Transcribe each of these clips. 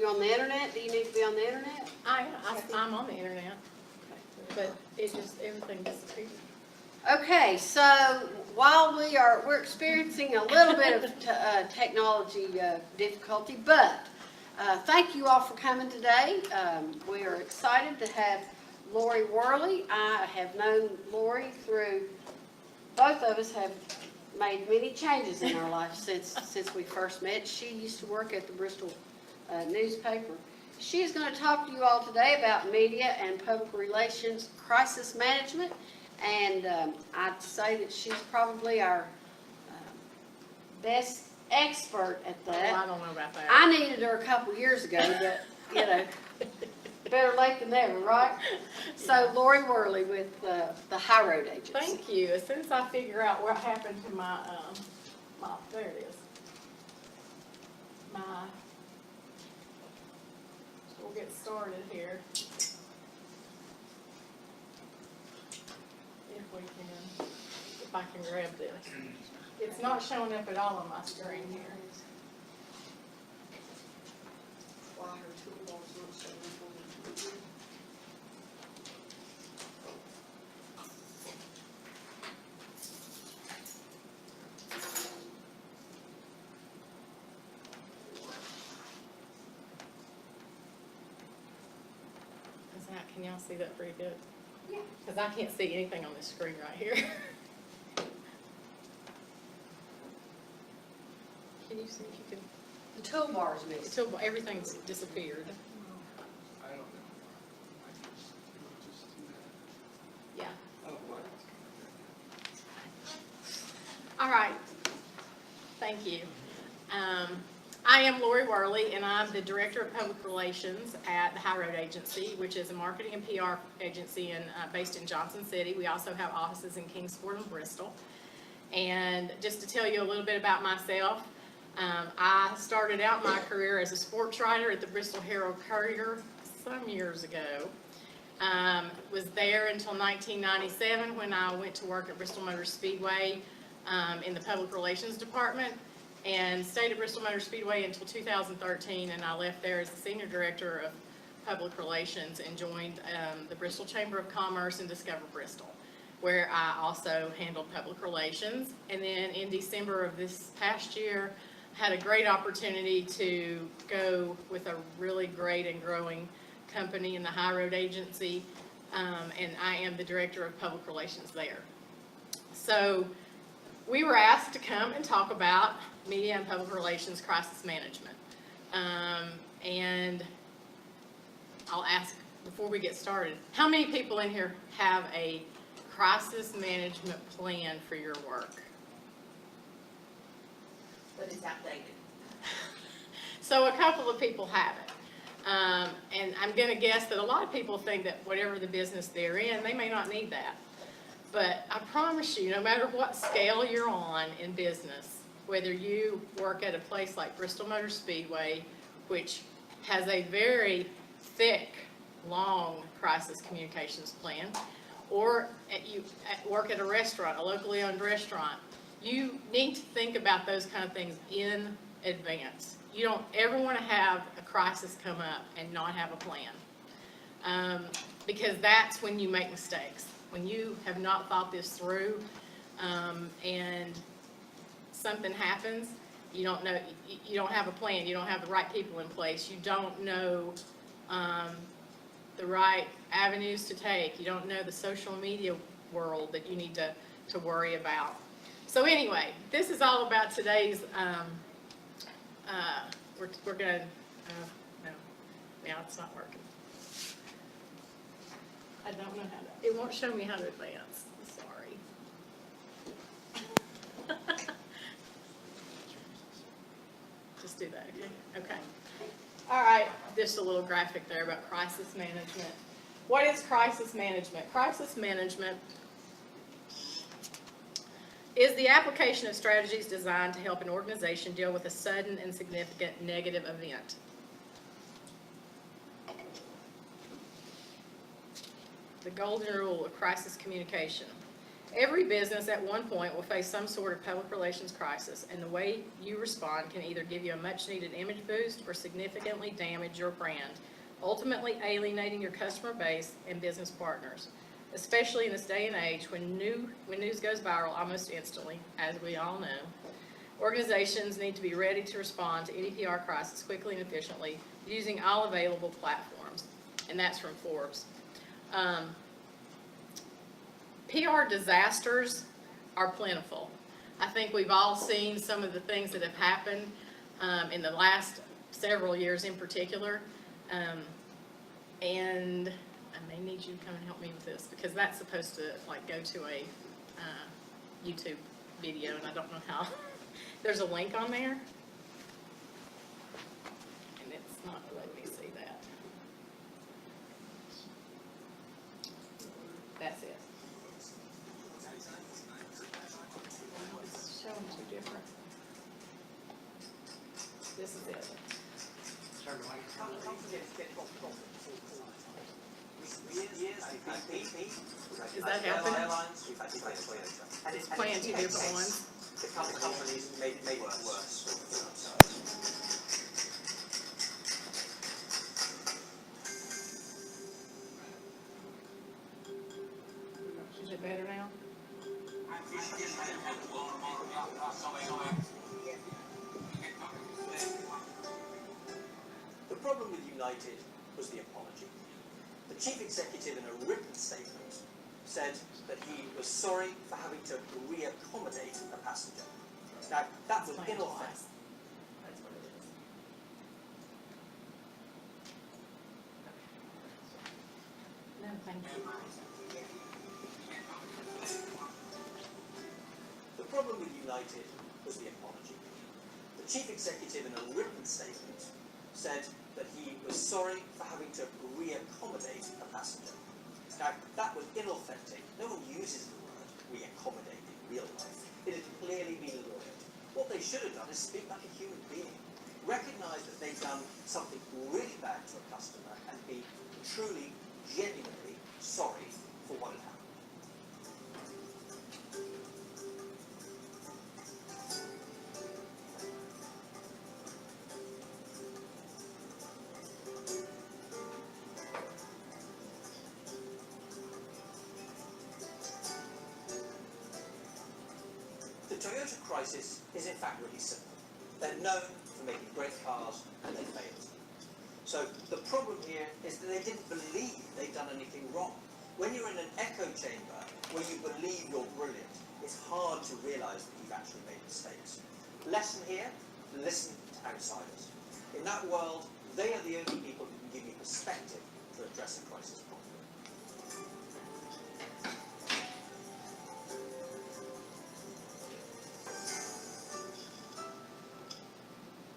you on the internet? Do you need to be on the internet? I'm on the internet, but everything disappeared. Okay, so while we're experiencing a little bit of technology difficulty, but thank you all for coming today. We are excited to have Lori Worley. I have known Lori through, both of us have made many changes in our life since we first met. She used to work at the Bristol newspaper. She is going to talk to you all today about media and public relations crisis management. And I'd say that she's probably our best expert at that. Well, I don't know about that. I needed her a couple years ago, but, you know, better late than never, right? So Lori Worley with the High Road Agency. Thank you. As soon as I figure out what happened to my, there it is. We'll get started here. If I can grab this. It's not showing up at all on my screen here. Why her toolbar's not showing up on the computer. Can y'all see that pretty good? Yeah. Because I can't see anything on this screen right here. Can you see if you can? The toolbar's missing. So everything's disappeared. I don't know. Yeah. Oh, what? All right. Thank you. I am Lori Worley, and I'm the Director of Public Relations at the High Road Agency, which is a marketing and PR agency based in Johnson City. We also have offices in Kingsport and Bristol. And just to tell you a little bit about myself, I started out my career as a sports writer at the Bristol Herald-Courier some years ago. Was there until 1997 when I went to work at Bristol Motor Speedway in the Public Relations Department, and stayed at Bristol Motor Speedway until 2013, and I left there as the Senior Director of Public Relations and joined the Bristol Chamber of Commerce and Discover Bristol, where I also handled public relations. And then in December of this past year, had a great opportunity to go with a really great and growing company in the High Road Agency, and I am the Director of Public Relations there. So we were asked to come and talk about media and public relations crisis management. And I'll ask, before we get started, how many people in here have a crisis management plan for your work? But it's outdated. So a couple of people have it. And I'm going to guess that a lot of people think that whatever the business they're in, they may not need that. But I promise you, no matter what scale you're on in business, whether you work at a place like Bristol Motor Speedway, which has a very thick, long crisis communications plan, or you work at a restaurant, a locally owned restaurant, you need to think about those kind of things in advance. You don't ever want to have a crisis come up and not have a plan, because that's when you make mistakes. When you have not thought this through, and something happens, you don't know, you don't have a plan, you don't have the right people in place, you don't know the right avenues to take, you don't know the social media world that you need to worry about. So anyway, this is all about today's, we're going to, no, now it's not working. I don't know how to, it won't show me how to advance, I'm sorry. Just do that again, okay. All right, just a little graphic there about crisis management. What is crisis management? Crisis management is the application of strategies designed to help an organization deal with a sudden and significant negative event. The golden rule of crisis communication. Every business at one point will face some sort of public relations crisis, and the way you respond can either give you a much-needed image boost or significantly damage your brand, ultimately alienating your customer base and business partners, especially in this day and age when news goes viral almost instantly, as we all know. Organizations need to be ready to respond to any PR crisis quickly and efficiently using all available platforms, and that's from Forbes. PR disasters are plentiful. I think we've all seen some of the things that have happened in the last several years in particular. And I may need you to come and help me with this because that's supposed to like go to a YouTube video, and I don't know how. There's a link on there, and it's not letting me see that. That's it. It's showing two different. This is it. Is that helping? It's playing two different ones. The companies made it worse. Is it better now? The problem with United was the apology. The chief executive in a written statement said that he was sorry for having to re-accommodate a passenger. Now, that was inoffensive. That's what it is. No, thank you. The problem with United was the apology. The chief executive in a written statement said that he was sorry for having to re-accommodate a passenger. Now, that was inauthentic. No one uses the word re-accommodate in real life. It had clearly been lowered. What they should have done is speak like a human being. Recognise that they've done something really bad to a customer and be truly, genuinely sorry for what had happened. The Toyota crisis is in fact really simple. They're known for making great cars and they failed. So the problem here is that they didn't believe they'd done anything wrong. When you're in an echo chamber where you believe you're brilliant, it's hard to realise that you've actually made mistakes. Lesson here, listen to outsiders. In that world, they are the only people who can give you perspective to address a crisis properly.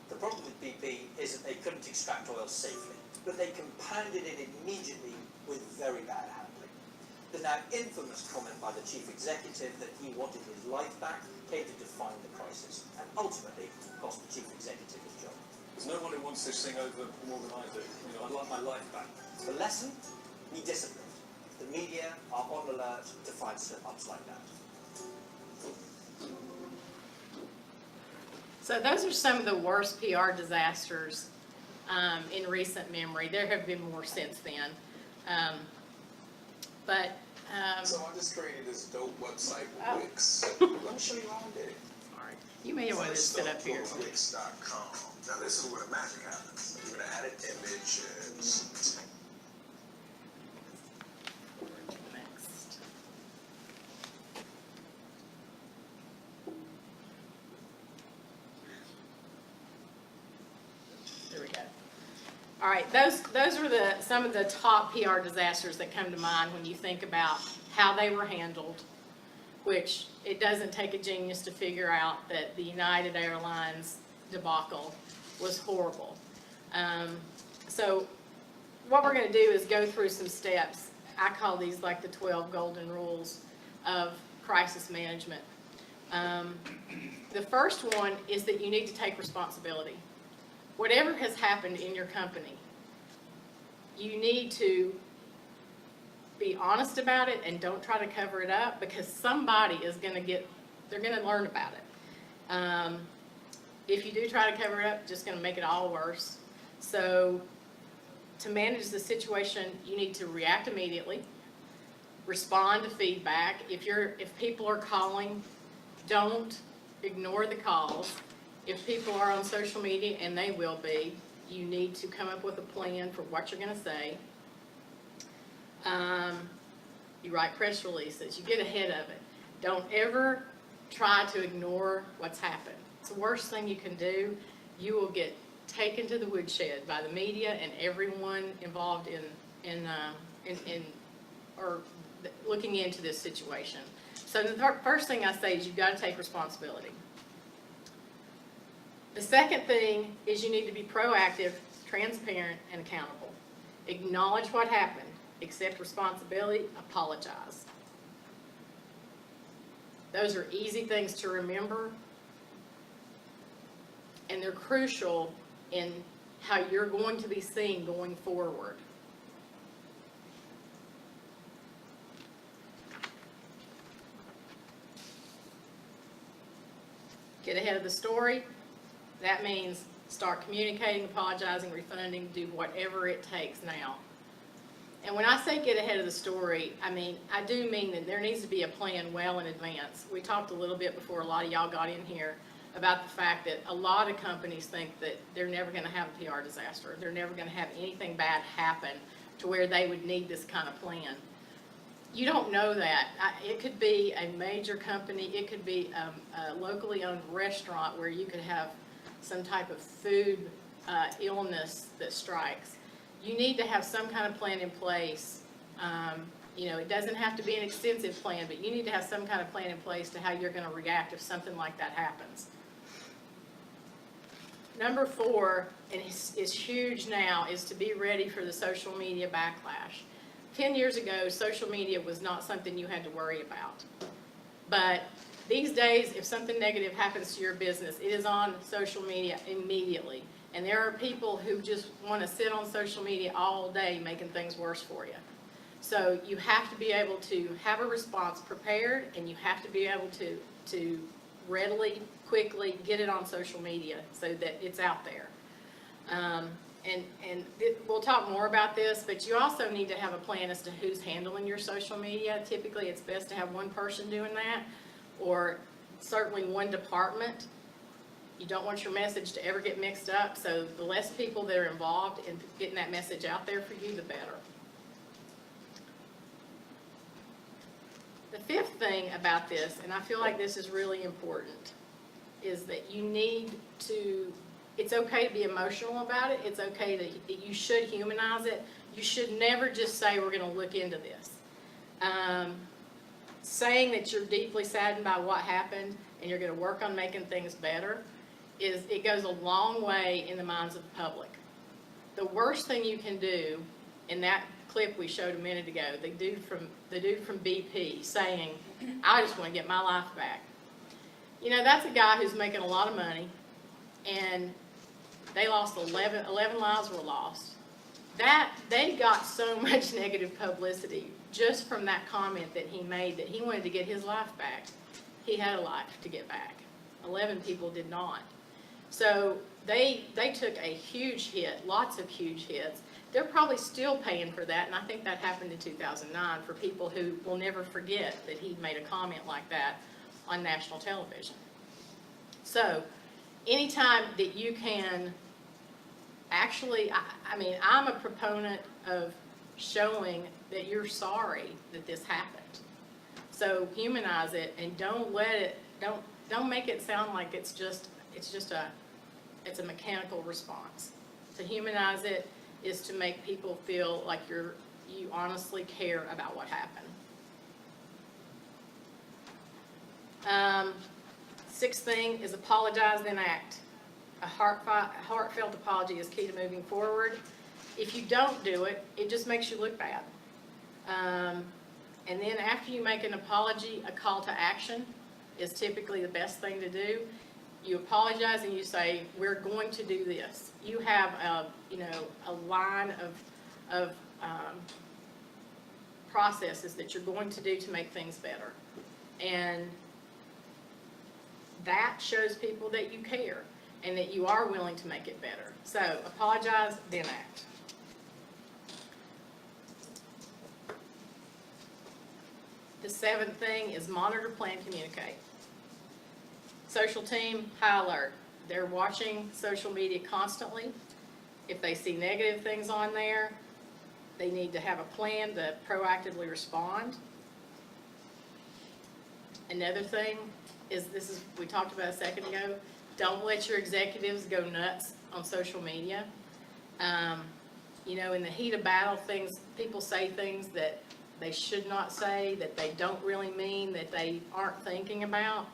The problem with BP is that they couldn't extract oil safely, but they compounded it immediately with very bad handling. The now infamous comment by the chief executive that he wanted his life back came to define the crisis and ultimately cost the chief executive his job. There's no one who wants this thing over more than I do. You know, I'd like my life back. The lesson? Be disciplined. The media are on alert to find slip-ups like that. So those are some of the worst PR disasters in recent memory. There have been more since then. So I just created this dope website, Oh. Wix. Let me show you how I did it. All right. You may want to sit up here. Wix.com. Now this is where the magic happens. You're gonna add an image and Next. There we go. All right, those are some of the top PR disasters that come to mind when you think about how they were handled, which it doesn't take a genius to figure out that the United Airlines debacle was horrible. So what we're going to do is go through some steps. I call these like the 12 golden rules of crisis management. The first one is that you need to take responsibility. Whatever has happened in your company, you need to be honest about it and don't try to cover it up, because somebody is going to they're going to learn about it. If you do try to cover it up, it's just going to make it all worse. So to manage the situation, you need to react immediately, respond to feedback. If people are calling, don't ignore the calls. If people are on social media, and they will be, you need to come up with a plan for what you're going to say. You write press releases. You get ahead of it. Don't ever try to ignore what's happened. It's the worst thing you can do. You will get taken to the woodshed by the media and everyone involved in or looking into this situation. So the first thing I say is you've got to take responsibility. The second thing is you need to be proactive, transparent, and accountable. Acknowledge what happened, accept responsibility, apologize. Those are easy things to remember, and they're crucial in how you're going to be seen going forward. Get ahead of the story. That means start communicating, apologizing, refunding, do whatever it takes now. And when I say get ahead of the story, I do mean that there needs to be a plan well in advance. We talked a little bit before a lot of y'all got in here about the fact that a lot of companies think that they're never going to have a PR disaster. They're never going to have anything bad happen to where they would need this kind of plan. You don't know that. It could be a major company. It could be a locally owned restaurant where you could have some type of food illness that strikes. You need to have some kind of plan in place. It doesn't have to be an extensive plan, but you need to have some kind of plan in place to how you're going to react if something like that happens. Number 4, and is huge now, is to be ready for the social media backlash. 10 years ago, social media was not something you had to worry about. But these days, if something negative happens to your business, it is on social media immediately. And there are people who just want to sit on social media all day making things worse for you. So you have to be able to have a response prepared, and you have to be able to readily, quickly get it on social media so that it's out there. We'll talk more about this, but you also need to have a plan as to who's handling your social media. Typically, it's best to have one person doing that, or certainly one department. You don't want your message to ever get mixed up, so the less people that are involved in getting that message out there for you, the better. The fifth thing about this, and I feel like this is really important, is that you need to, it's okay to be emotional about it. It's okay to, you should humanize it. You should never just say, we're going to look into this. Saying that you're deeply saddened by what happened and you're going to work on making things better, it goes a long way in the minds of the public. The worst thing you can do, in that clip we showed a minute ago, the dude from BP saying, I just want to get my life back. That's a guy who's making a lot of money, and they lost 11 lives were lost. They got so much negative publicity just from that comment that he made, that he wanted to get his life back. He had a life to get back. 11 people did not. So they took a huge hit, lots of huge hits. They're probably still paying for that, and I think that happened in 2009 for people who will never forget that he made a comment like that on national television. So anytime that you can actually, I'm a proponent of showing that you're sorry that this happened. So humanize it, and don't make it sound like it's a mechanical response. To humanize it is to make people feel like you honestly care about what happened. Sixth thing is apologize, then act. A heartfelt apology is key to moving forward. If you don't do it, it just makes you look bad. And then after you make an apology, a call to action is typically the best thing to do. You apologize and you say, we're going to do this. You have a line of processes that you're going to do to make things better. And that shows people that you care and that you are willing to make it better. So apologize, then act. The seventh thing is monitor, plan, communicate. Social team, high alert. They're watching social media constantly. If they see negative things on there, they need to have a plan to proactively respond. Another thing is, we talked about a second ago, don't let your executives go nuts on social media. You know, in the heat of battle, people say things that they should not say, that they don't really mean, that they aren't thinking about.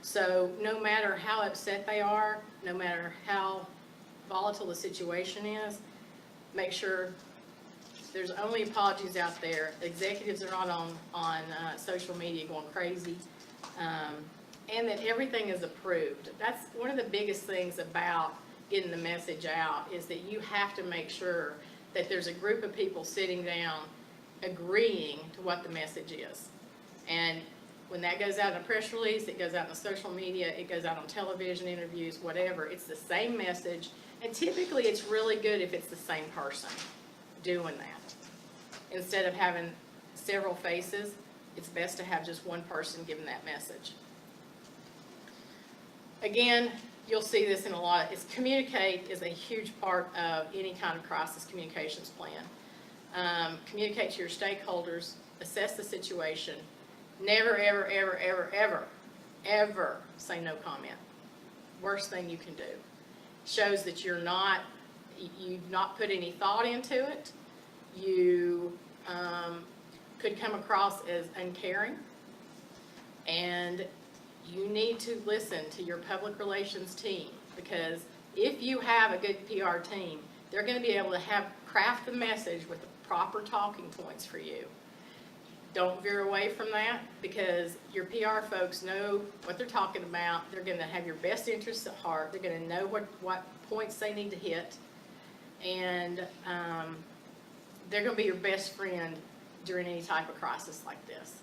So no matter how upset they are, no matter how volatile the situation is, make sure there's only apologies out there. Executives are not on social media going crazy, and that everything is approved. That's one of the biggest things about getting the message out, is that you have to make sure that there's a group of people sitting down agreeing to what the message is. And when that goes out in a press release, it goes out in social media, it goes out on television interviews, whatever, it's the same message. And typically it's really good if it's the same person doing that. Instead of having several faces, it's best to have just one person giving that message. Again, you'll see this in a lot. Communicate is a huge part of any kind of crisis communications plan. Communicate to your stakeholders, assess the situation. Never, ever, ever, ever, ever, ever say no comment. Worst thing you can do. Shows that you've not put any thought into it. You could come across as uncaring. And you need to listen to your public relations team, because if you have a good PR team, they're going to be able to craft the message with the proper talking points for you. Don't veer away from that, because your PR folks know what they're talking about. They're going to have your best interests at heart. They're going to know what points they need to hit. And they're going to be your best friend during any type of crisis like this.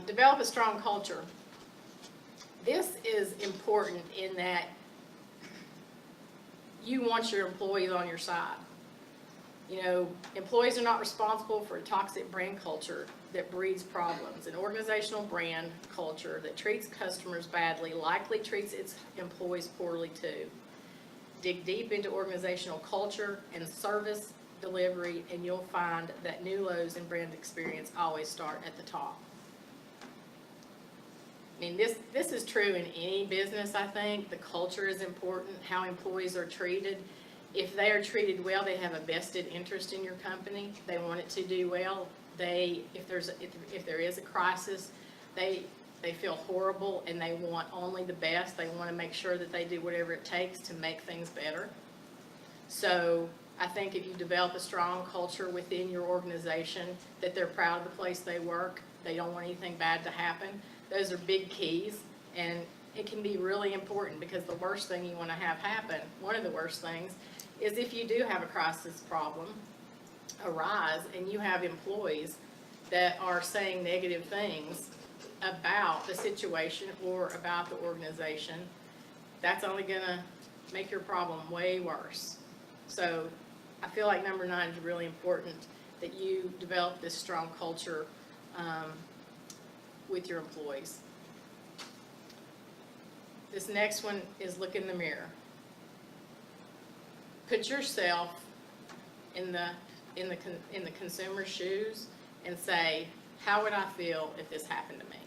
Develop a strong culture. This is important in that you want your employees on your side. You know, employees are not responsible for a toxic brand culture that breeds problems. An organizational brand culture that treats customers badly likely treats its employees poorly too. Dig deep into organizational culture and service delivery, and you'll find that new lows in brand experience always start at the top. I mean, this is true in any business, I think. The culture is important, how employees are treated. If they are treated well, they have a vested interest in your company. They want it to do well. If there is a crisis, they feel horrible and they want only the best. They want to make sure that they do whatever it takes to make things better. So I think if you develop a strong culture within your organization, that they're proud of the place they work, they don't want anything bad to happen, those are big keys. And it can be really important, because the worst thing you want to have happen, one of the worst things, is if you do have a crisis problem arise and you have employees that are saying negative things about the situation or about the organization, that's only going to make your problem way worse. So I feel like number 9 is really important, that you develop this strong culture with your employees. This next one is look in the mirror. Put yourself in the consumer's shoes and say, how would I feel if this happened to me?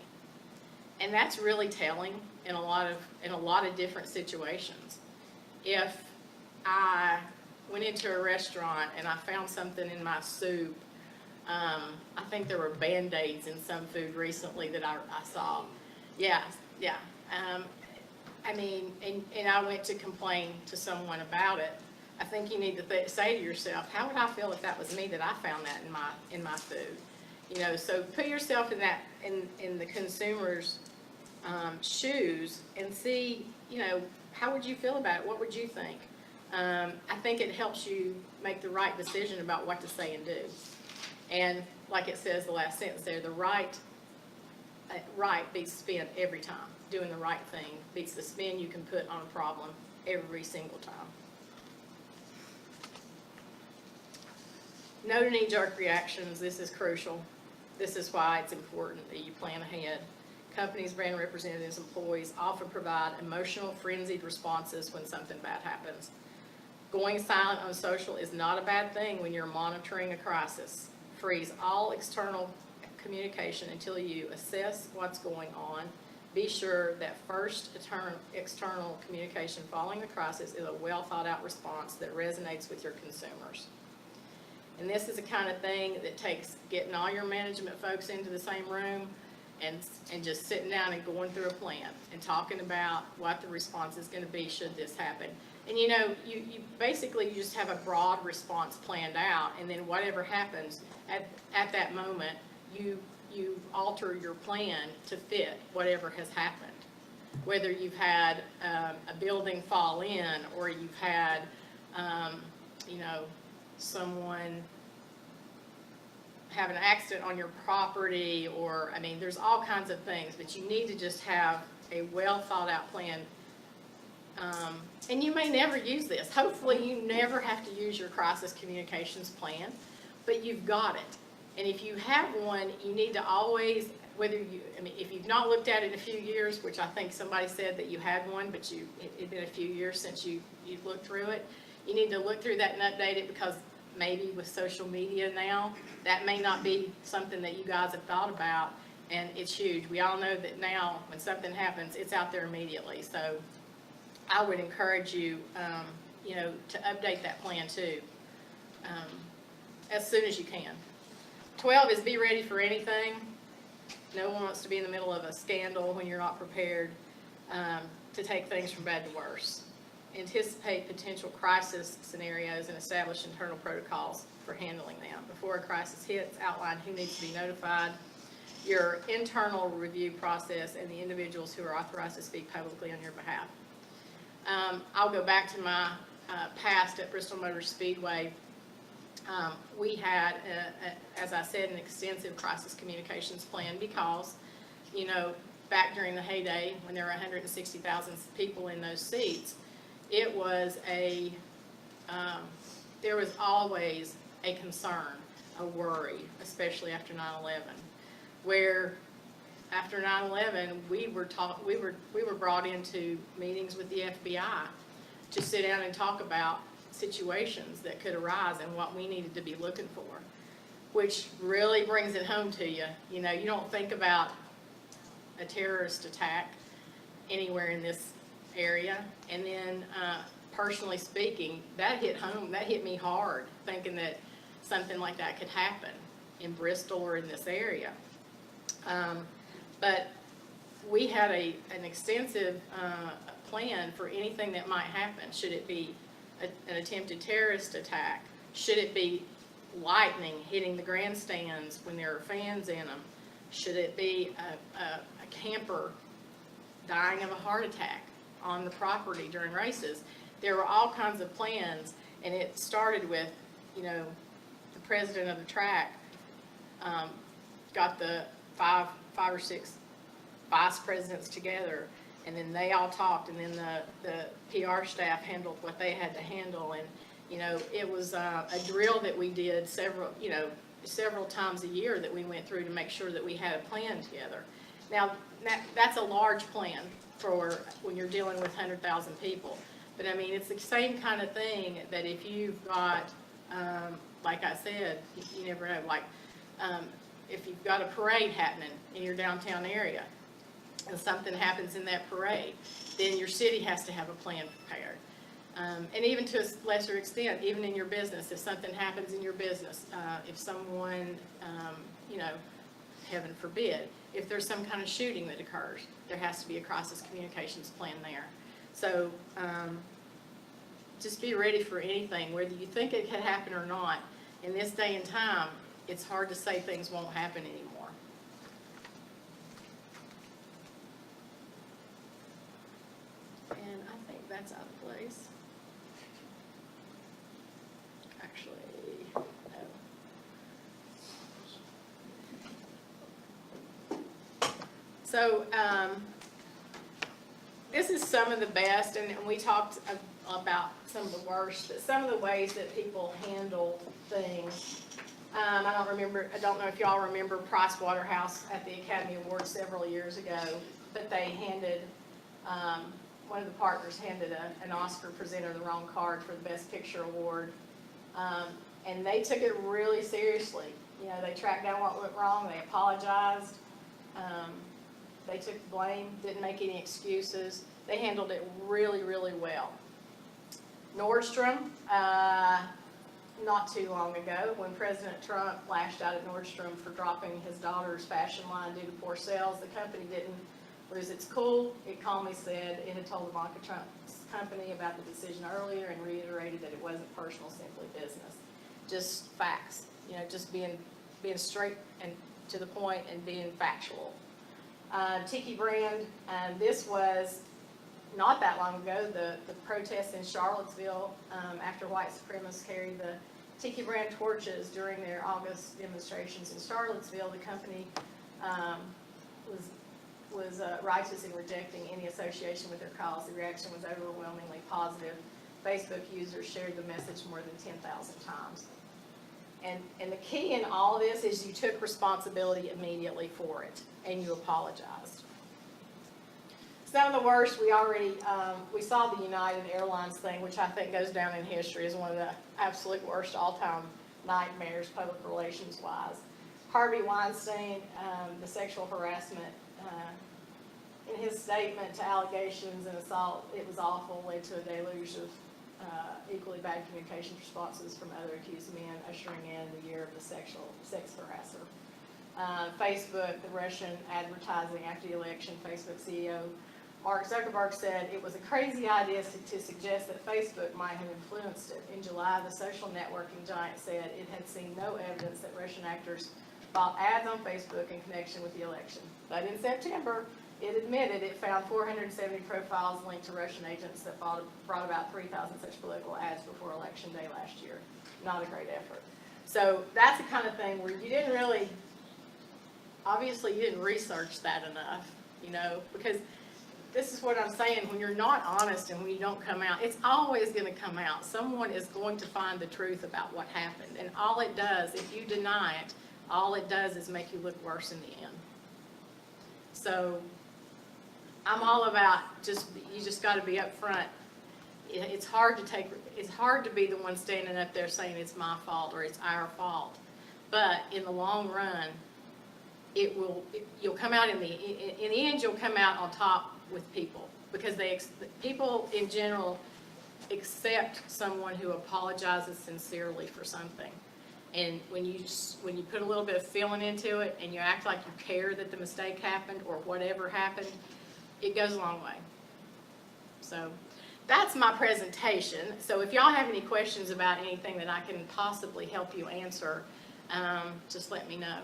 And that's really telling in a lot of different situations. If I went into a restaurant and I found something in my soup, I think there were Band-Aids in some food recently that I saw. Yeah. I mean, and I went to complain to someone about it. I think you need to say to yourself, how would I feel if that was me, that I found that in my food? You know, so put yourself in the consumer's shoes and see, you know, how would you feel about it? What would you think? I think it helps you make the right decision about what to say and do. And like it says, the last sentence there, the right beats spin every time. Doing the right thing beats the spin you can put on a problem every single time. No knee-jerk reactions. This is crucial. This is why it's important that you plan ahead. Companies, brand representatives, employees often provide emotional, frenzied responses when something bad happens. Going silent on social is not a bad thing when you're monitoring a crisis. Freeze all external communication until you assess what's going on. Be sure that first external communication following the crisis is a well-thought-out response that resonates with your consumers. And this is the kind of thing that takes getting all your management folks into the same room and just sitting down and going through a plan and talking about what the response is going to be should this happen. And you know, you basically you just have a broad response planned out, and then whatever happens at that moment, you alter your plan to fit whatever has happened. Whether you've had a building fall in, or you've had you know, someone have an accident on your property, or I mean, there's all kinds of things, but you need to just have a well thought out plan. And you may never use this. Hopefully you never have to use your crisis communications plan, but you've got it. And if you have one, you need to always, if you've not looked at it in a few years, which I think somebody said that you had one, but it'd been a few years since you looked through it, you need to look through that and update it, because maybe with social media now, that may not be something that you guys have thought about, and it's huge. We all know that now when something happens, it's out there immediately. So I would encourage you, you know, to update that plan too, as soon as you can. 12 is be ready for anything. No one wants to be in the middle of a scandal when you're not prepared to take things from bad to worse. Anticipate potential crisis scenarios and establish internal protocols for handling them. Before a crisis hits, outline who needs to be notified, your internal review process, and the individuals who are authorized to speak publicly on your behalf. I'll go back to my past at Bristol Motor Speedway. We had, as I said, an extensive crisis communications plan because, you know, back during the heyday when there were 160,000 people in those seats, it was there was always a concern, a worry, especially after 9/11, where after 9/11 we were brought into meetings with the FBI to sit down and talk about situations that could arise and what we needed to be looking for, which really brings it home to you. You know, you don't think about a terrorist attack anywhere in this area, and then personally speaking, that hit home, that hit me hard, thinking that something like that could happen in Bristol or in this area. But we had an extensive plan for anything that might happen. Should it be an attempted terrorist attack? Should it be lightning hitting the grandstands when there are fans in them? Should it be a camper dying of a heart attack on the property during races? There were all kinds of plans, and it started with, you know, the president of the track got the five or six vice presidents together, and then they all talked, and then the PR staff handled what they had to handle. And you know, it was a drill that we did several times a year that we went through to make sure that we had a plan together. Now that's a large plan for when you're dealing with 100,000 people, but I mean, it's the same kind of thing that if you've got like I said, you never know, like if you've got a parade happening in your downtown area and something happens in that parade, then your city has to have a plan prepared. And even to a lesser extent, even in your business, if something happens in your business, if someone, you know, heaven forbid, if there's some kind of shooting that occurs, there has to be a crisis communications plan there. So just be ready for anything, whether you think it could happen or not. In this day and time, it's hard to say things won't happen anymore. And I think that's out of place. actually, no. So, this is some of the best, and we talked about some of the worst, but some of the ways that people handled things. I don't know if y'all remember Price Waterhouse at the Academy Awards several years ago, but they handed, one of the partners handed an Oscar presenter the wrong card for the Best Picture Award. And they took it really seriously. You know, they tracked down what went wrong, they apologized. They took the blame, didn't make any excuses. They handled it really, really well. Nordstrom, not too long ago, when President Trump lashed out at Nordstrom for dropping his daughter's fashion line due to poor sales, the company didn't lose its cool. It calmly said it had told Ivanka Trump's company about the decision earlier and reiterated that it wasn't personal, simply business. Just facts, you know, just being straight and to the point and being factual. Tiki brand, this was not that long ago, the protests in Charlottesville after white supremacists carried the Tiki brand torches during their August demonstrations in Charlottesville. The company was righteous in rejecting any association with their cause. The reaction was overwhelmingly positive. Facebook users shared the message more than 10,000 times. And the key in all of this is you took responsibility immediately for it, and you apologized. Some of the worst, we saw the United Airlines thing, which I think goes down in history as one of the absolute worst all-time nightmares, public relations-wise. Harvey Weinstein, the sexual harassment, in his statement to allegations and assault, it was awful, led to a deluge of equally bad communications responses from other accused men, ushering in the year of the sex harasser. Facebook, the Russian advertising after the election, Facebook CEO Mark Zuckerberg said it was a crazy idea to suggest that Facebook might have influenced it. In July, the social networking giant said it had seen no evidence that Russian actors bought ads on Facebook in connection with the election. But in September, it admitted it found 470 profiles linked to Russian agents that brought about 3,000 such political ads before Election Day last year. Not a great effort. So that's the kind of thing where you didn't really, obviously you didn't research that enough, you know, because this is what I'm saying, when you're not honest and when you don't come out, it's always going to come out. Someone is going to find the truth about what happened. And all it does, if you deny it, all it does is make you look worse in the end. So I'm all about you just got to be up front. It's hard to be the one standing up there saying it's my fault or it's our fault. But in the long run, you'll come out in the end, you'll come out on top with people, because people in general accept someone who apologizes sincerely for something. And when you put a little bit of feeling into it and you act like you care that the mistake happened or whatever happened, it goes a long way. So that's my presentation. So if y'all have any questions about anything that I can possibly help you answer, just let me know.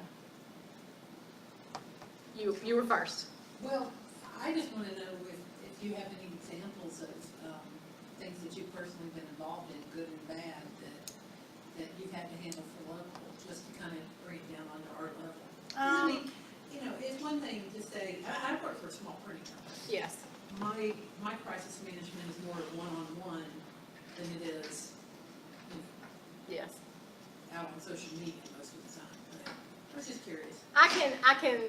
You were first. Well, I just want to know if you have any examples of things that you've personally been involved in, good and bad, that you've had to handle for local, just to kind of bring it down onto our level. I mean, you know, it's one thing to say, I work for a small printing company. Yes. My crisis management is more one-on-one than it is, you know, Yes. out on social media most of the time. But I was just curious. I can,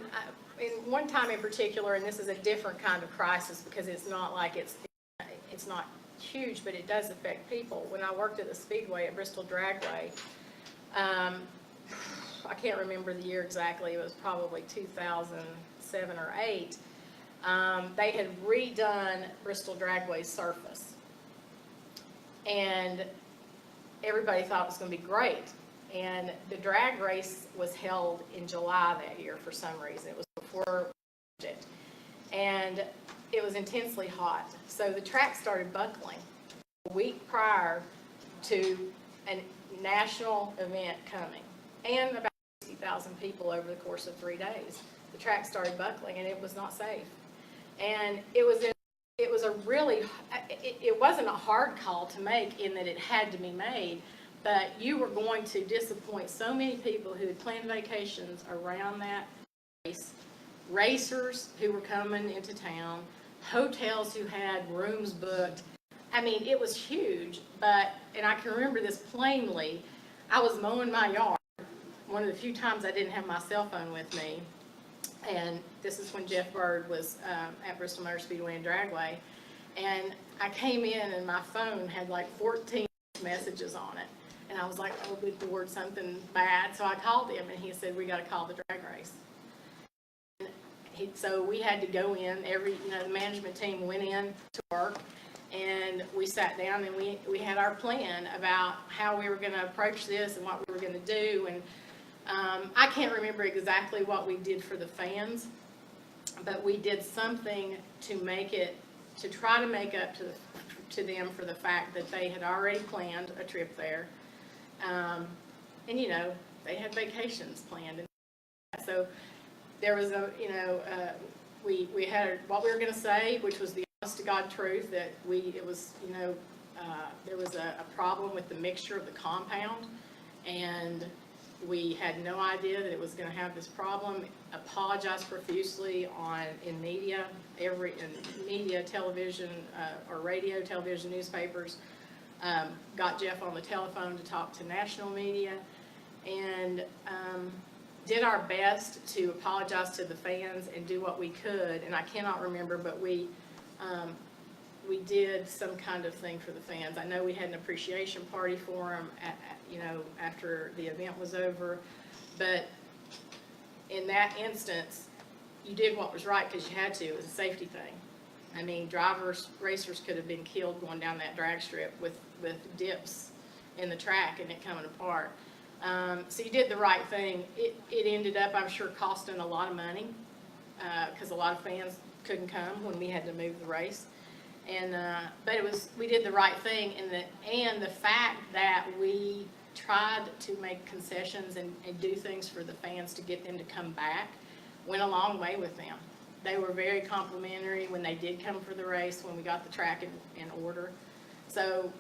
in one time in particular, and this is a different kind of crisis because it's not like it's not huge, but it does affect people. When I worked at the Speedway at Bristol Dragway, I can't remember the year exactly, it was probably 2007 or 8, they had redone Bristol Dragway's surface. And everybody thought it was going to be great. And the drag race was held in July that year for some reason. It was before it. And it was intensely hot. So the track started buckling a week prior to a national event coming. And about 60,000 people over the course of 3 days. The track started buckling and it was not safe. And it wasn't a hard call to make in that it had to be made, But you were going to disappoint so many people who had planned vacations around that race, racers who were coming into town, hotels who had rooms booked. I mean, it was huge, and I can remember this plainly. I was mowing my yard, one of the few times I didn't have my cell phone with me, and this is when Jeff Bird was at Bristol Motor Speedway and Dragway, and I came in and my phone had like 14 messages on it, and I was like, oh good Lord, something bad. So I called him and he said, we got to call the drag race. So we had to go in, the management team went in to work, and we sat down and we had our plan about how we were going to approach this and what we were going to do. And I can't remember exactly what we did for the fans, but we did something to try to make up to them for the fact that they had already planned a trip there. And they had vacations planned. And so there was we had what we were going to say, which was the honest to God truth, that there was a problem with the mixture of the compound, and we had no idea that it was going to have this problem. Apologized profusely in media, television, or radio, television, newspapers. Got Jeff on the telephone to talk to national media, and did our best to apologize to the fans and do what we could. And I cannot remember, but we did some kind of thing for the fans. I know we had an appreciation party for them, after the event was over. But in that instance, you did what was right because you had to. It was a safety thing. I mean, racers could have been killed going down that drag strip with dips in the track and it coming apart. So you did the right thing. It ended up, I'm sure, costing a lot of money because a lot of fans couldn't come when we had to move the race. But we did the right thing, and the fact that we tried to make concessions and do things for the fans to get them to come back went a long way with them. They were very complimentary when they did come for the race, when we got the track in order. So,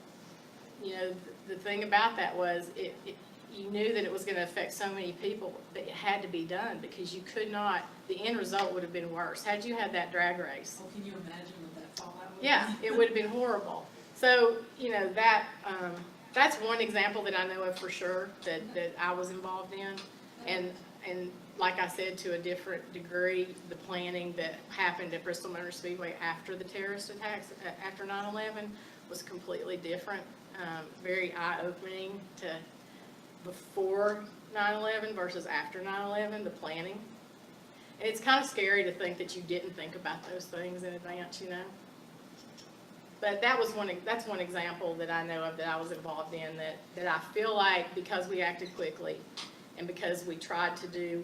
the thing about that was you knew that it was going to affect so many people, but it had to be done because you could not, the end result would have been worse. Had you had that drag race. Well, can you imagine what that fallout would be? Yeah, it would have been horrible. So, that's one example that I know of for sure that I was involved in. And like I said, to a different degree, the planning that happened at Bristol Motor Speedway after the terrorist attacks, after 9/11, was completely different. Very eye-opening to before 9/11 versus after 9/11, the planning. And it's kind of scary to think that you didn't think about those things in advance, But that's one example that I know of that I was involved in that I feel like because we acted quickly and because we tried to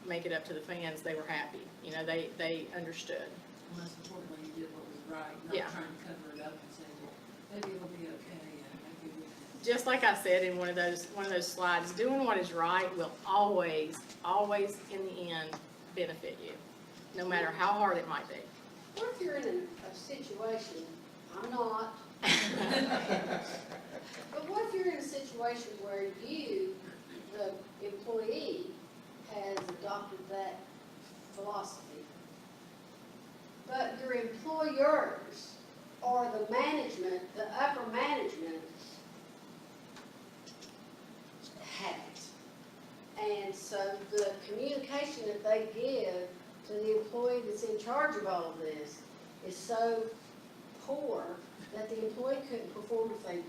make it up to the fans, they were happy. They understood. And most importantly, you did what was right, not Yeah. trying to cover it up and say, well, maybe it'll be okay, and maybe we can. Just like I said in one of those slides, doing what is right will always in the end benefit you, no matter how hard it might be. What if you're in a situation, I'm not, but what if you're in a situation where you, the employee, has adopted that philosophy, but your employers or the management, the upper management, haven't. And so the communication that they give to the employee that's in charge of all of this is so poor that the employee couldn't perform if they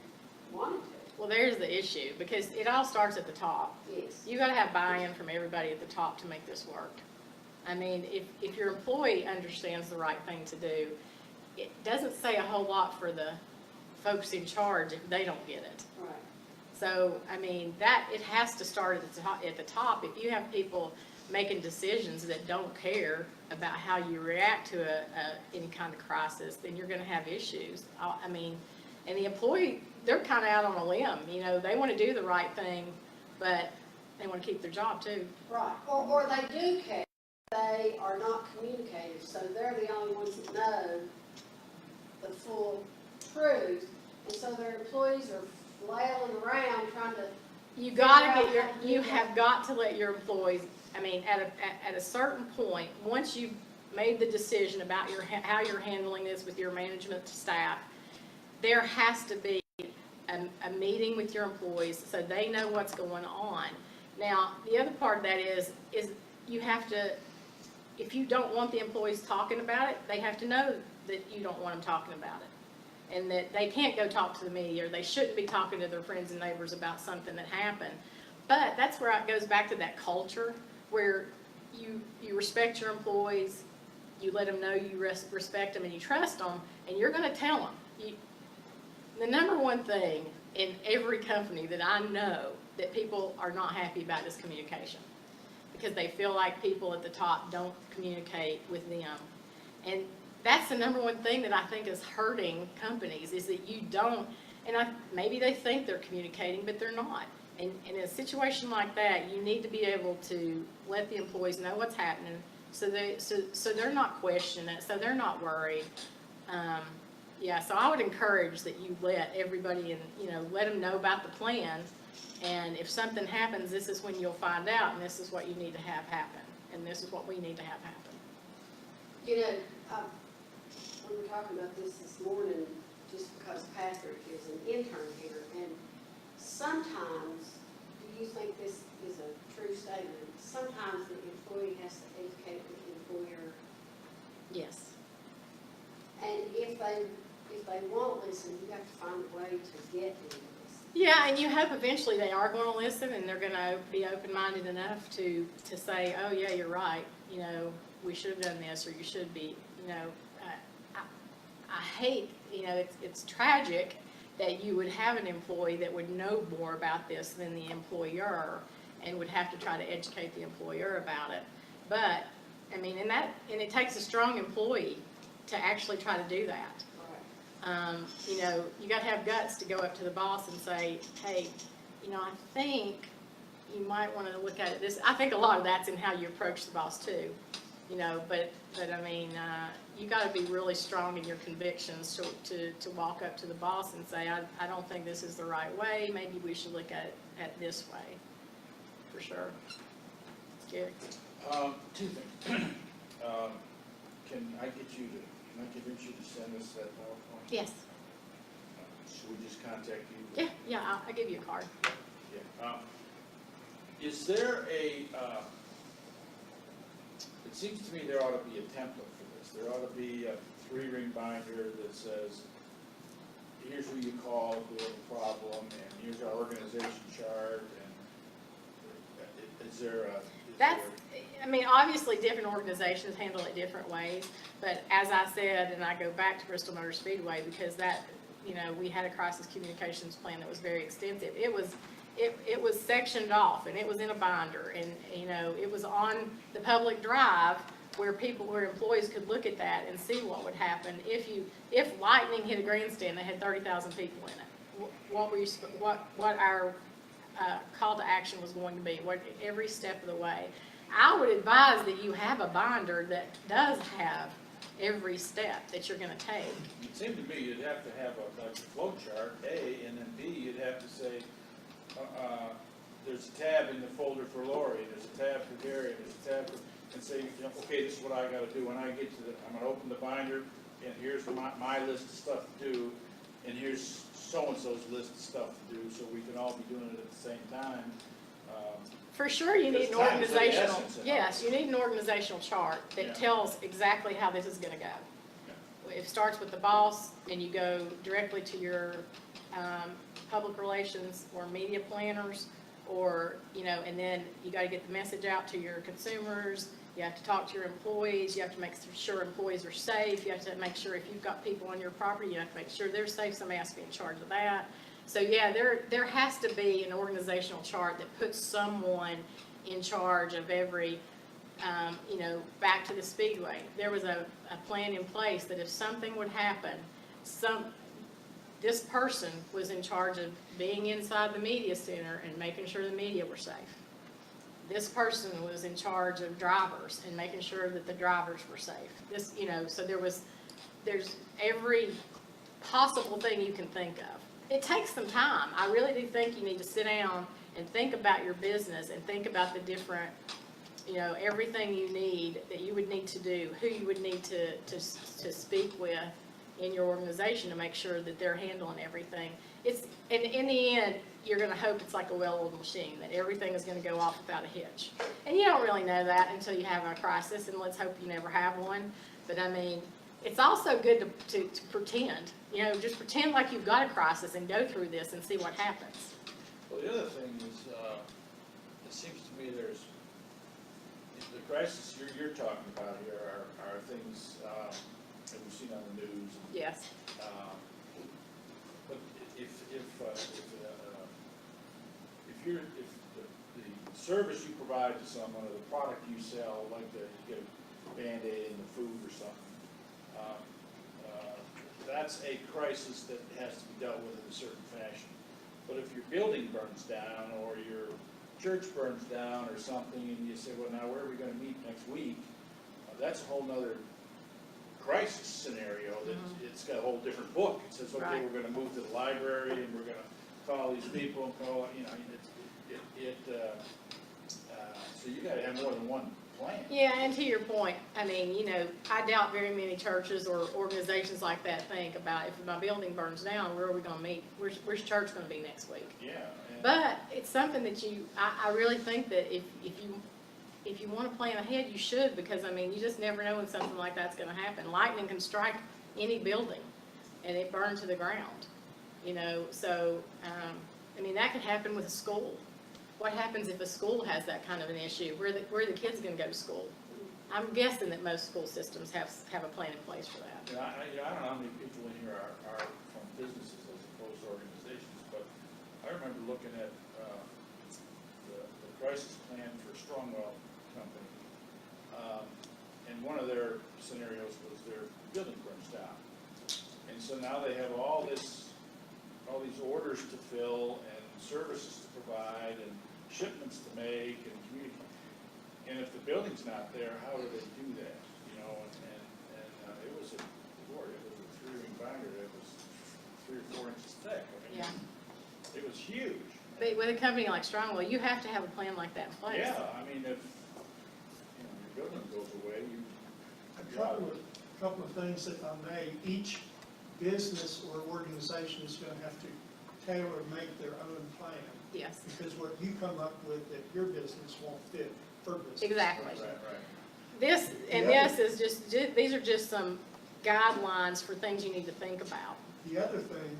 wanted to. Well, there's the issue, because it all starts at the top. Yes. You got to have buy-in from everybody at the top to make this work. I mean, if your employee understands the right thing to do, it doesn't say a whole lot for the folks in charge if they don't get it. Right. So, I mean, it has to start at the top. If you have people making decisions that don't care about how you react to any kind of crisis, then you're going to have issues. I mean, and the employee, they're kind of out on a limb. They want to do the right thing, but they want to keep their job too. Right. Or they do care. They are not communicative, so they're the only ones that know the full truth, and so their employees are flailing around trying trying to, You gotta Figure get your, out how to do you that. have got to let your employees, I mean, at a certain point, once you've made the decision about how you're handling this with your management staff, there has to be a meeting with your employees so they know what's going on. Now, the other part of that is you have to, if you don't want the employees talking about it, they have to know that you don't want them talking about it. And that they can't go talk to the media, or they shouldn't be talking to their friends and neighbors about something that happened. But that's where it goes back to that culture where you respect your employees, you let them know you respect them and you trust them, and you're gonna tell them. The number one thing in every company that I know that people are not happy about is communication. Because they feel like people at the top don't communicate with them. And that's the number one thing that I think is hurting companies, is that you don't, and maybe they think they're communicating, but they're not. And in a situation like that, you need to be able to let the employees know what's happening, so they're not questioning it, so they're not worried. Yeah, so I would encourage that you let everybody let them know about the plan, and if something happens, this is when you'll find out, and this is what you need to have happen, and this is what we need to have happen. you know, we were talking about this morning, just because Patrick is an intern here, and sometimes, do you think this is a true statement? Sometimes the employee has to educate the employer, Yes. and if they won't listen, you have to find a way to get them to listen. Yeah, and you hope eventually they are going to listen, and they're going to be open-minded enough to say, oh, yeah, you're right, we should have done this, or you should be, I hate, it's tragic that you would have an employee that would know more about this than the employer and would have to try to educate the employer about it. But, I mean, and it takes a strong employee to actually try to do that. You got to have guts to go up to the boss and say, hey, I think you might want to look at it this. I think a lot of that's in how you approach the boss too. But I mean, you got to be really strong in your convictions to walk up to the boss and say, I don't think this is the right way. Maybe we should look at it this way, for sure. Jerry? Two things. Can I convince you to send us that PowerPoint? Yes. Should we just contact you? Yeah, I'll give you a card. Yeah. Is there it seems to me there ought to be a template for this. There ought to be a 3-ring binder that says, here's who you call if you have a problem, and here's our organization chart, and is there Obviously different organizations handle it different ways, but as I said, and I go back to Bristol Motor Speedway, because that, we had a crisis communications plan that was very extensive. It was sectioned off, and it was in a binder, and, it was on the public drive where employees could look at that and see what would happen if lightning hit a grandstand that had 30,000 people in it. What our call to action was going to be, every step of the way. I would advise that you have a binder that does have every step that you're going to take. It seemed to me you'd have to have a flow chart, A, and then B, you'd have to say, there's a tab in the folder for Lori, there's a tab for Gary, there's a tab for, and say, okay, this is what I got to do. When I get to I'm going to open the binder, and here's my list of stuff to do, and here's so-and-so's list of stuff to do, so we can all be doing it at the same time. For sure, you need an Because time is of the organizational, essence, yes, you need an organizational chart that tells exactly how this is going to go. It starts with the boss, and you go directly to your public relations or media planners, or, and then you got to get the message out to your consumers. You have to talk to your employees. You have to make sure employees are safe. You have to make sure if you've got people on your property, you have to make sure they're safe. Somebody has to be in charge of that. So yeah, there has to be an organizational chart that puts someone in charge of every, back to the Speedway. There was a plan in place that if something would happen, this person was in charge of being inside the media center and making sure the media were safe. This person was in charge of drivers and making sure that the drivers were safe. So there's every possible thing you can think of. It takes some time. I really do think you need to sit down and think about your business and think about the different, everything you need, that you would need to do, who you would need to speak with in your organization to make sure that they're handling everything. And in the end, you're gonna hope it's like a well-oiled machine, that everything is gonna go off without a hitch. And you don't really know that until you have a crisis, and let's hope you never have one. But I mean, it's also good to pretend, just pretend like you've got a crisis and go through this and see what happens. Well, the other thing is, it seems to me there's, the crisis you're talking about here are things that we've seen on the news. Yes. But if the service you provide to someone or the product you sell, like you get a Band-Aid in the food or something, that's a crisis that has to be dealt with in a certain fashion. But if your building burns down or your church burns down or something, and you say, well, now where are we going to meet next week? That's a whole nother crisis scenario. That it's got a whole different book. It says, okay, Right. we're going to move to the library and we're going to call these people and call, so you got to have more than one plan. Yeah, and to your point, I mean, I doubt very many churches or organizations like that think about, if my building burns down, where are we gonna meet? Where's church gonna be next week? Yeah. But it's something that I really think that if you wanna plan ahead, you should, because I mean, you just never know when something like that's gonna happen. Lightning can strike any building and it burn to the ground, so, I mean, that could happen with a school. What happens if a school has that kind of an issue? Where are the kids going to go to school? I'm guessing that most school systems have a plan in place for that. Yeah, I don't know how many people in here are from businesses as opposed to organizations, but I remember looking at the crisis plan for Strongwell Company, and one of their scenarios was their building burns down, and so now they have all these orders to fill and services to provide and shipments to make and communicate. And if the building's not there, how do they do that? And it was a 3-ring binder that was 3 or 4 inches thick. I mean, Yeah. it was huge. But with a company like Strongwell, you have to have a plan like that in place. Yeah, I mean, if your building goes away, A couple of things, if I may. Each business or organization is going to have to tailor make their own plan. Yes. Because what you come up with at your business won't fit for business. Exactly. right. These are just some guidelines for things you need to think about. The other thing,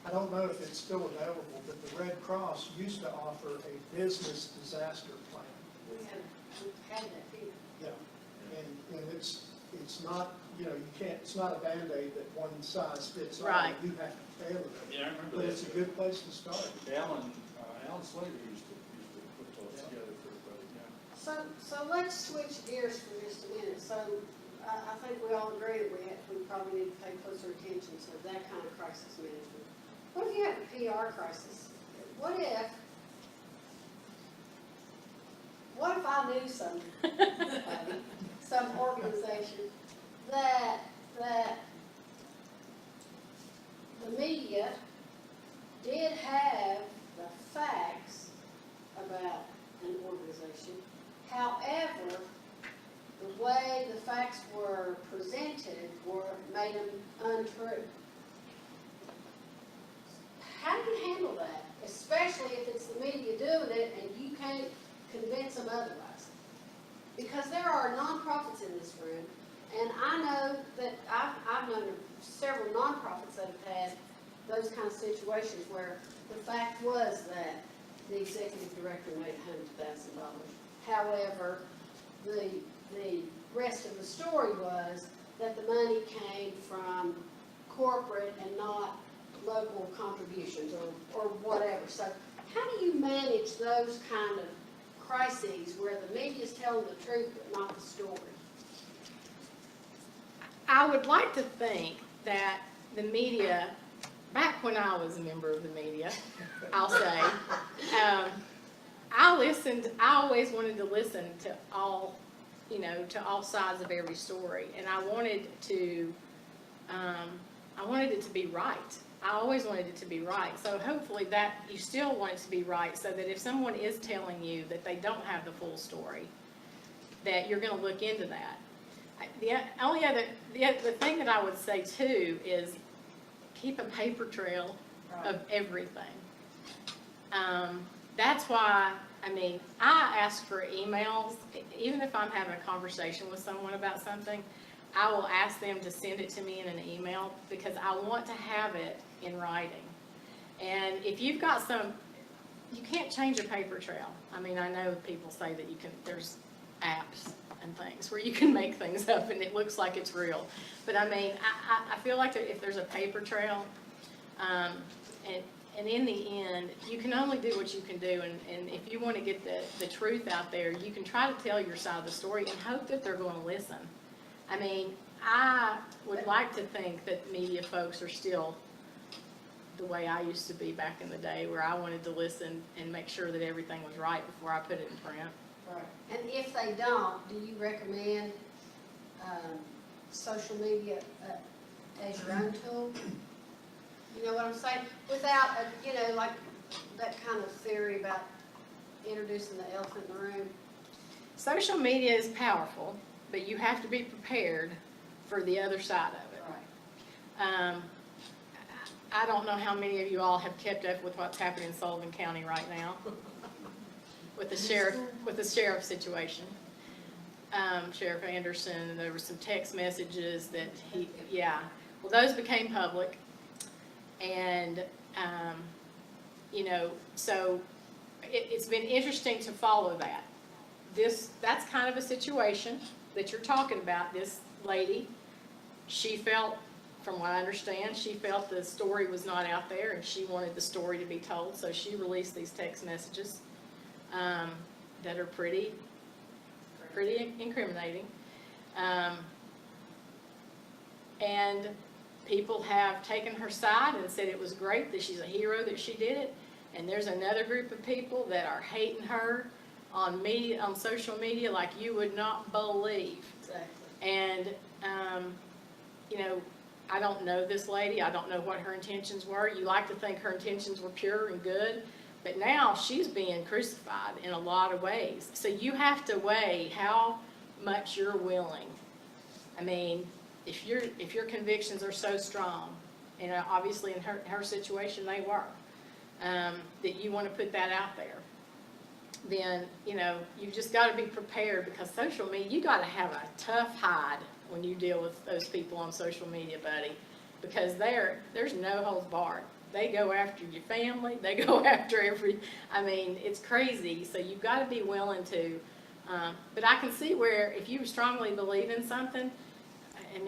I don't know if it's still available, but the Red Cross used to offer a business disaster plan. We've had that here. Yeah, and it's not, you can't, it's not a Band-Aid that one size fits all. Right. You have to tailor it. Yeah, I remember But that. it's a good place to start. Alan Slater used to put those together for everybody, yeah. So let's switch gears for just a minute. So I think we all agree that we probably need to pay closer attention to that kind of crisis management. What if you have a PR crisis? What if I knew somebody, some organization that the media did have the facts about an organization. However, the way the facts were presented made them untrue. How do you handle that? Especially if it's the media doing it and you can't convince them otherwise. Because there are nonprofits in this room, and I know that I've known of several nonprofits that have had those kind of situations where the fact was that the executive director made $100,000. However, the rest of the story was that the money came from corporate and not local contributions or whatever. So how do you manage those kind of crises where the media is telling the truth but not the story? I would like to think that the media, back when I was a member of the media, I'll say, I always wanted to listen to all, to all sides of every story, and I wanted it to be right. I always wanted it to be right. So hopefully that you still want it to be right, so that if someone is telling you that they don't have the full story, that you're going to look into that. The thing that I would say too is keep a paper trail of everything. That's why, I mean, I ask for emails, even if I'm having a conversation with someone about something, I will ask them to send it to me in an email, because I want to have it in writing. And if you've got you can't change a paper trail. I mean, I know people say that there's apps and things where you can make things up and it looks like it's real. But I mean, I feel like that if there's a paper trail, and in the end, you can only do what you can do, and if you want to get the truth out there, you can try to tell your side of the story and hope that they're going to listen. I mean, I would like to think that media folks are still the way I used to be back in the day, where I wanted to listen and make sure that everything was right before I put it in print. Right. And if they don't, do you recommend social media as your own tool? You know what I'm saying? Without, like that kind of theory about introducing the elephant in the room. Social media is powerful, but you have to be prepared for the other side of it. Right. I don't know how many of you all have kept up with what's happening in Sullivan County right now with the sheriff situation. Sheriff Anderson, there were some text messages that well, those became public. And, so it's been interesting to follow that. That's kind of a situation that you're talking about. This lady, she felt, from what I understand, she felt the story was not out there and she wanted the story to be told. So she released these text messages that are pretty incriminating. And people have taken her side and said it was great, that she's a hero, that she did it. And there's another group of people that are hating her on social media like you would not believe. Exactly. And, I don't know this lady. I don't know what her intentions were. You like to think her intentions were pure and good, but now she's being crucified in a lot of ways. So you have to weigh how much you're willing. I mean, if your convictions are so strong, and obviously in her situation they were, that you want to put that out there, then you've just got to be prepared, because social media, you got to have a tough hide when you deal with those people on social media, buddy, because there's no holds barred. They go after your family. They go after it's crazy. So you've got to be willing to. But I can see where if you strongly believe in something, and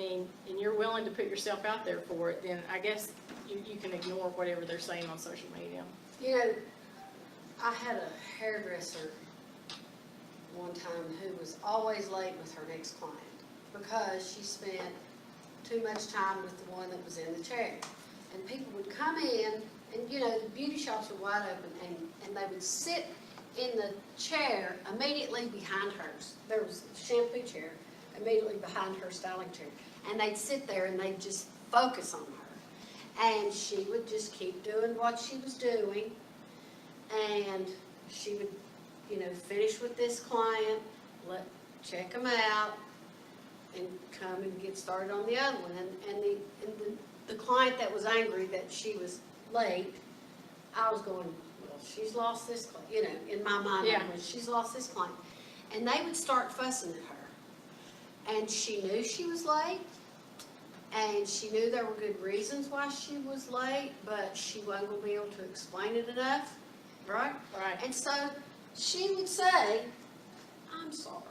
you're willing to put yourself out there for it, then I guess you can ignore whatever they're saying on social media. I had a hairdresser one time who was always late with her next client because she spent too much time with the one that was in the chair. And people would come in, and the beauty shops are wide open, and they would sit in the chair immediately behind hers. There was a shampoo chair immediately behind her styling chair. And they'd sit there and they'd just focus on her. And she would just keep doing what she was doing. And she would, finish with this client, check them out, and come and get started on the other one. And the client that was angry that she was late, I was going, well, she's lost this client, in my mind, she's lost this client. And they would start fussing at her. And she knew she was late, and she knew there were good reasons why she was late, but she wasn't going to be able to explain it enough, right? Right. And so she would say, I'm sorry.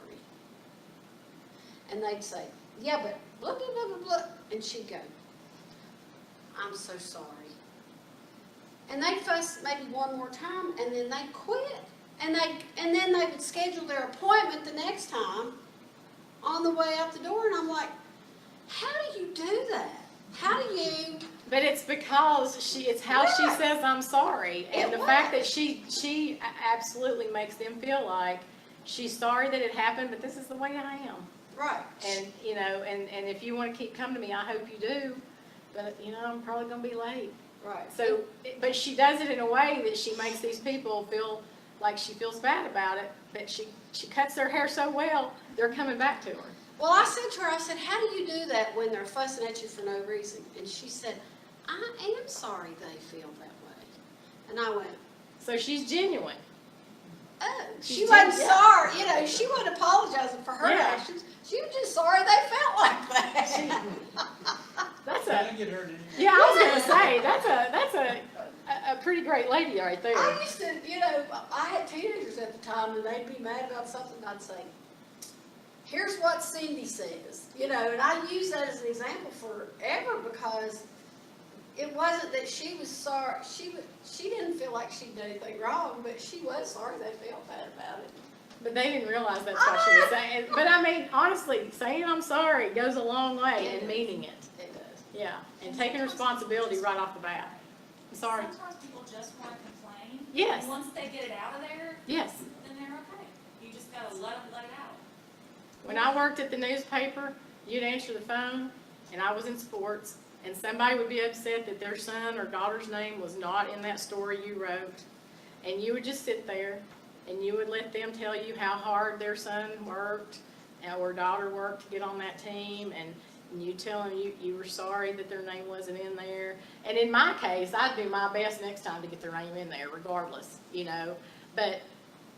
And they'd say, yeah, but blah, blah, blah, blah, blah. And she'd go, I'm so sorry. And they'd fuss maybe one more time, and then they'd quit. And then they would schedule their appointment the next time on the way out the door. And I'm like, how do you do that? How do you? But it's because it's how she says I'm sorry, and the fact that she absolutely makes them feel like she's sorry that it happened, but this is the way I am. Right. And and if you want to keep coming to me, I hope you do. But I'm probably going to be late. Right. So, but she does it in a way that she makes these people feel like she feels bad about it, but she cuts their hair so well, they're coming back to her. Well, I said to her, I said, how do you do that when they're fussing at you for no reason? And she said, I am sorry they feel that way. And I went, So she's genuine. oh, she She's wasn't yeah. sorry, you know, she wasn't apologizing for her Yeah. actions. She was just sorry they felt like that. That's I a, didn't get her to. yeah, I was gonna say, that's a pretty great lady right there. I used to, you know, I had teenagers at the time and they'd be mad about something, I'd say, here's what Cindy says, you know, and I use that as an example forever because it wasn't that she was sorry, she didn't feel like she'd done anything wrong, but she was sorry they felt bad about it. But they didn't realize that's what she was saying. But I mean, honestly, saying I'm sorry goes a long way in meaning it. It does. Yeah, and taking responsibility right off the bat. I'm sorry. Sometimes people just want to complain. Yes. And once they get it out of there, Yes. then they're okay. You just gotta let it out. When I worked at the newspaper, you'd answer the phone, and I was in sports, and somebody would be upset that their son or daughter's name was not in that story you wrote, and you would just sit there, and you would let them tell you how hard their son worked or daughter worked to get on that team, and you tell them you were sorry that their name wasn't in there. And in my case, I'd do my best next time to get their name in there regardless, you know. But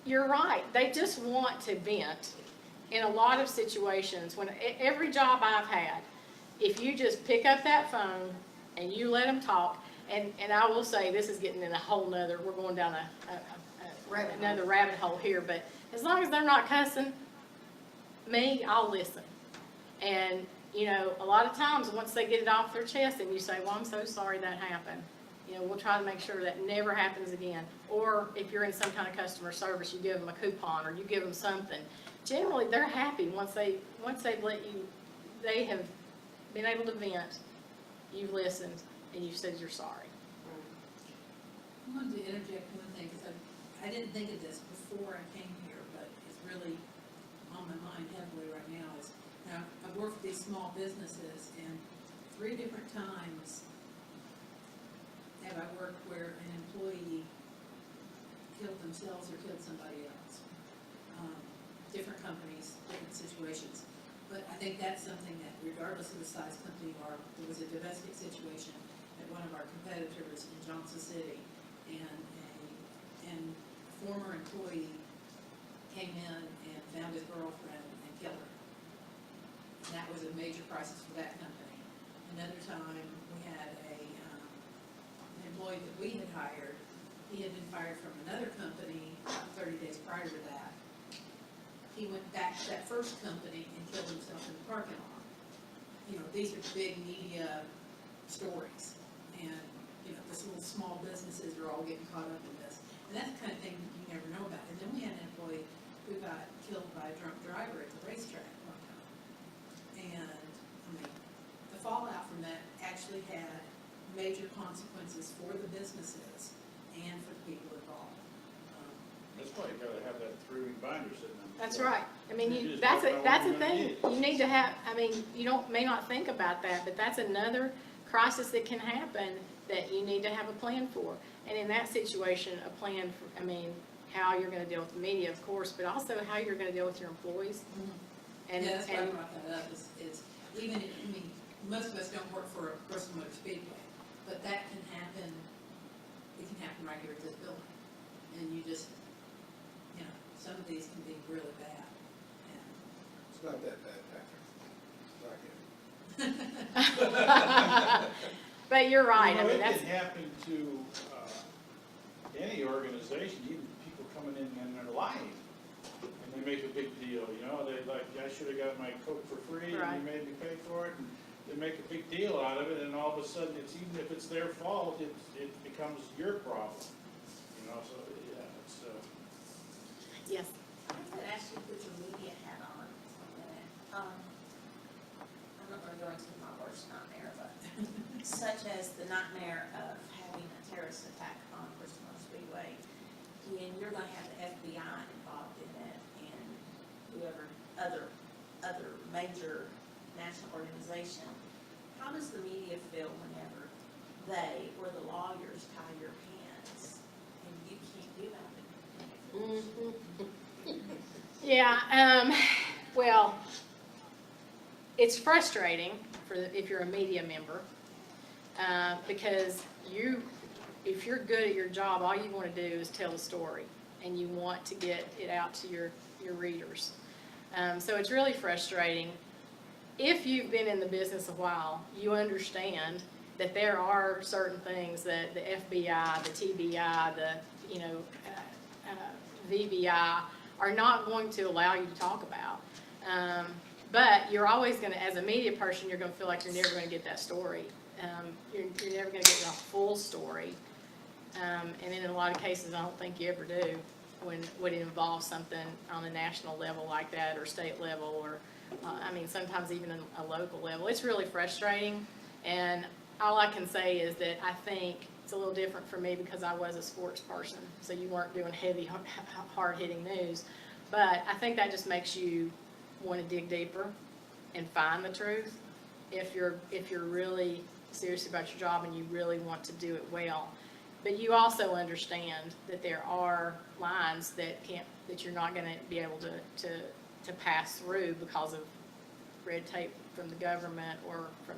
you're right, they just want to vent. In a lot of situations, when every job I've had, if you just pick up that phone and you let them talk, and I will say, this is getting in a whole nother, we're going down another rabbit hole here, but as long as they're not cussing me, I'll listen. And, you know, a lot of times, once they get it off their chest and you say, well, I'm so sorry that happened, you know, we'll try to make sure that never happens again. Or if you're in some kind of customer service, you give them a coupon or you give them something. Generally, they're happy once they've let you, they have been able to vent, you've listened, and you've said you're sorry. I wanted to interject one thing, because I didn't think of this before I came here, but it's really on my mind heavily right now, is, now, I've worked with these small businesses, and 3 different times have I worked where an employee killed themselves or killed somebody else. Different companies, different situations. But I think that's something that regardless of the size company you are, there was a domestic situation at one of our competitors in Johnson City, and a former employee came in and found his girlfriend and killed her. And that was a major crisis for that company. Another time, we had an employee that we had hired. He had been fired from another company about 30 days prior to that. He went back to that first company and killed himself in the parking lot. You know, these are big media stories. And, you know, this little small businesses are all getting caught up in this. And that's the kind of thing that you never know about. And then we had an employee who got killed by a drunk driver at the racetrack one time. And, I mean, the fallout from that actually had major consequences for the businesses and for the people involved. That's why you gotta have that 3-week binder sitting on. That's right. I mean, You you, just that's don't a, know that's when a you're gonna thing. get it. You need to have, I mean, you may not think about that, but that's another crisis that can happen that you need to have a plan for. And in that situation, a plan for, I mean, how you're gonna deal with the media, of course, but also how you're gonna deal with your employees. And, Yeah, that's why I and, brought that up, is even, I mean, most of us don't work for a Bristol Motor Speedway, but that can happen, it can happen right here at this building. And you just, you know, some of these can be really bad. And It's not that bad, Patrick. It's not good. but you're right, You I know, mean, it that's, can happen to any organization, even people coming in and they're lying. And they make a big deal, you know, they like, I should have got my Coke for free and Right. you made me pay for it. And they make a big deal out of it and all of a sudden, it's even if it's their fault, it becomes your problem. You know, so, yeah, it's, yes. I could ask you to put your media hat on for a minute. I'm not gonna go into my worst nightmare, but such as the nightmare of having a terrorist attack on Bristol Speedway, and you're gonna have the FBI involved in it, and whoever, other major national organization. How does the media feel whenever they or the lawyers tie your hands, and you can't do nothing. Yeah, well, it's frustrating if you're a media member, because if you're good at your job, all you want to do is tell a story, and you want to get it out to your readers. So it's really frustrating. If you've been in the business a while, you understand that there are certain things that the FBI, the TBI, the VBI are not going to allow you to talk about. But you're always going to, as a media person, you're going to feel like you're never going to get that story. You're never going to get the full story. And in a lot of cases, I don't think you ever do when it involves something on a national level like that, or state level, or sometimes even a local level. It's really frustrating, and all I can say is that I think it's a little different for me because I was a sports person, so you weren't doing heavy, hard-hitting news. But I think that just makes you want to dig deeper and find the truth if you're really serious about your job and you really want to do it well. But you also understand that there are lines that you're not going to be able to pass through because of red tape from the government or from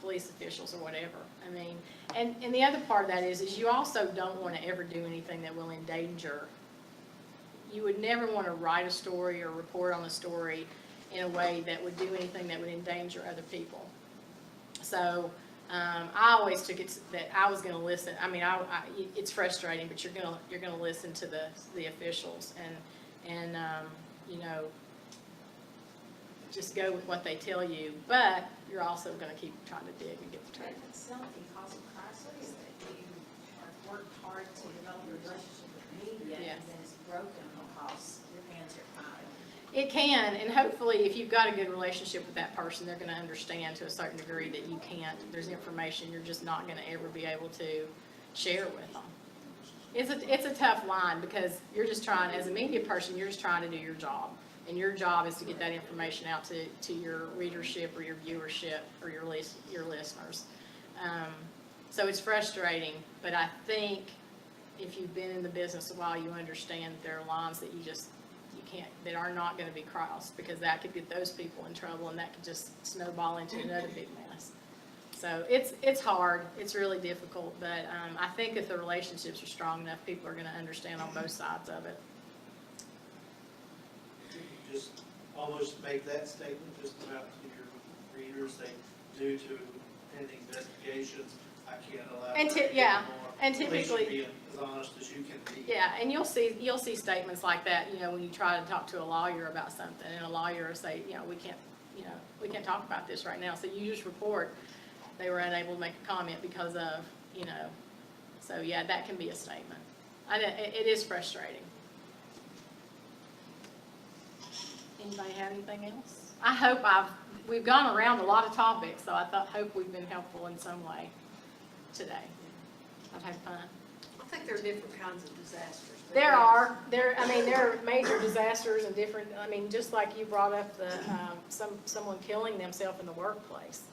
police officials or whatever. And the other part of that is you also don't want to ever do anything that will endanger. You would never want to write a story or report on a story in a way that would do anything that would endanger other people. So I always took it that I was going to listen. It's frustrating, but you're going to listen to the officials and just go with what they tell you. But you're also going to keep trying to dig and get the truth. If it's not because of crisis that you have worked hard to develop a relationship with media, Yes. and then it's broken because your hands are tied. It can, and hopefully if you've got a good relationship with that person, they're going to understand to a certain degree that you can't, there's information you're just not going to ever be able to share with them. It's a tough line because you're just trying, as a media person, you're just trying to do your job. And your job is to get that information out to your readership or your viewership or your listeners. So it's frustrating, but I think if you've been in the business a while, you understand that there are lines that that are not going to be crossed, because that could get those people in trouble, and that could just snowball into another big mess. So it's hard, it's really difficult, but I think if the relationships are strong enough, people are going to understand on both sides of it. Just almost make that statement just about to your readers, say, due to pending investigations, I can't allow. And typically, Please be as honest as you can be. Yeah, and you'll see statements like that, when you try to talk to a lawyer about something, and a lawyer will say, we can't talk about this right now. So you just report they were unable to make a comment because of, so yeah, that can be a statement. It is frustrating. Anybody have anything else? I hope we've gone around a lot of topics, so I hope we've been helpful in some way today. I've had fun. I think there are different kinds of disasters. There are major disasters and different, just like you brought up someone killing themselves in the workplace.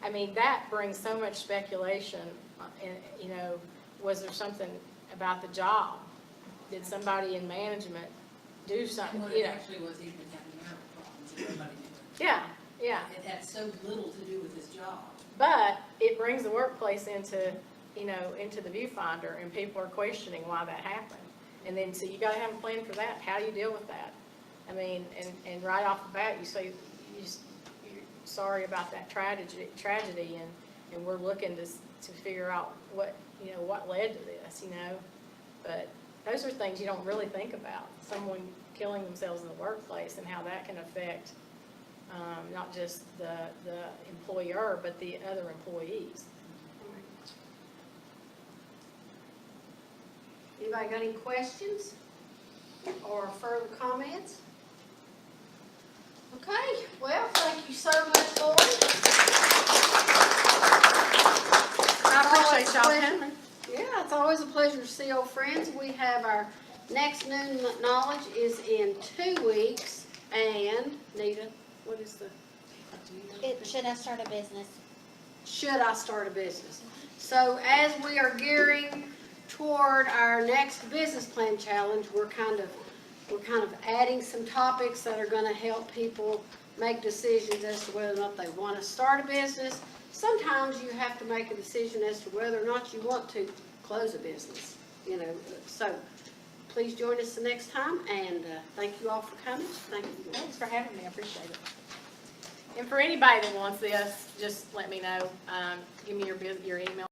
That brings so much speculation, and, was there something about the job? Did somebody in management do something, Well, it actually was even having marital problems, and everybody knew it. Yeah. It had so little to do with his job. But it brings the workplace into the viewfinder, and people are questioning why that happened. And then, so you gotta have a plan for that. How do you deal with that? And right off the bat, you say, you're sorry about that tragedy, and we're looking to figure out what led to this, But those are things you don't really think about. Someone killing themselves in the workplace and how that can affect not just the employer, but the other employees. Anybody got any questions or further comments? Okay, well, thank you so much, Lori. I appreciate y'all coming. Yeah, it's always a pleasure to see old friends. We have our next Noon Knowledge is in 2 weeks, and Nita, what is the? Should I start a business? should I start a business? So as we are gearing toward our next business plan challenge, we're kind of adding some topics that are gonna help people make decisions as to whether or not they want to start a business. Sometimes you have to make a decision as to whether or not you want to close a business, you know. So please join us the next time, and thank you all for coming. Thank you. Thanks for having me, I appreciate it. And for anybody that wants this, just let me know. Give me your email